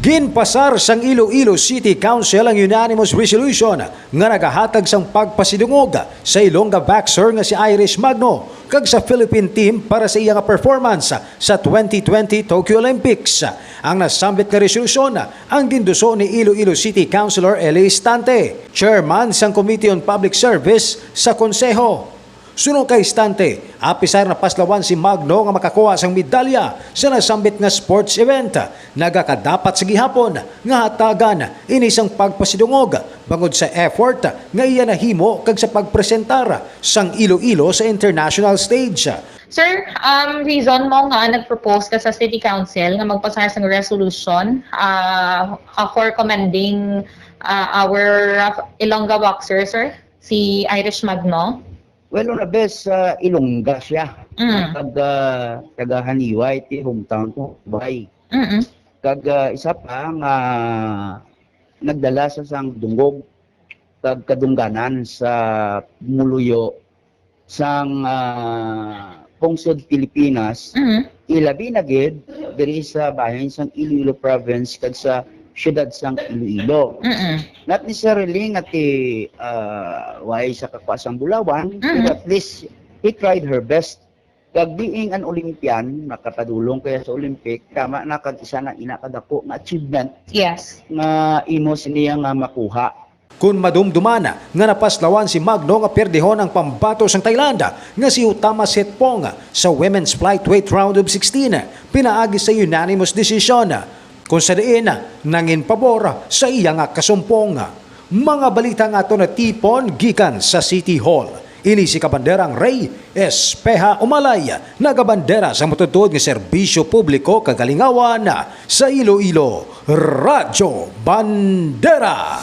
Ginpasar sang Iloilo City Council ang unanimous resolution nga nagahatag sang pagpasidungog sa Ilongga boxer nga si Irish Magno kag sa Philippine team para sa iyang performance sa 2020 Tokyo Olympics. Ang nasambit nga resolusyon ang ginduso ni Iloilo City Councilor Eli Istante, chairman sang Committee on Public Service sa Konseho. Sunod kay Istante, apisar na paslawan si Magno nga makakuha sang medalya sa nasambit nga sports event. Nagakadapat sa gihapon nga hatagan inisang pagpasidungog bangod sa effort nga iya nahimo kag sa pagpresentar sang Iloilo sa international stage. Sir, reason mo nga nag-propose ka sa City Council nga magpasar sang resolution for commending our Ilongga boxer, sir, si Irish Magno. Well, una bes Ilongga siya. Taga Haniway, ti hometown ko, Bay. Kag isa pa nga nagdala sa sang dunggog kag kadungganan sa Muluyo sang pungsod Pilipinas. Ilabi na gid diri sa bahin sang Iloilo province kag sa siyudad sang Iloilo. Not necessarily nga ti way sa kakwasang Bulawan, but at least he tried her best. Kag being an Olympian, nakatadulong kaya sa Olympic, tama na kag isa na inakadako nga achievement. Yes. Nga imo siniya nga makuha. Kung madumdumana nga napaslawan si Magno nga perdehon ang pambato sang Thailand nga si Utama Setpong sa women's flyweight round of 16, pinaagi sa unanimous decision kung sa diin nangin pabor sa iya nga kasumpong. Mga balita nga ito na tipon gikan sa City Hall. Ini si Kabanderang Ray Espeha Umalay, nagabandera sa matutod ng serbisyo publiko kagalingawan sa Iloilo Radyo Bandera.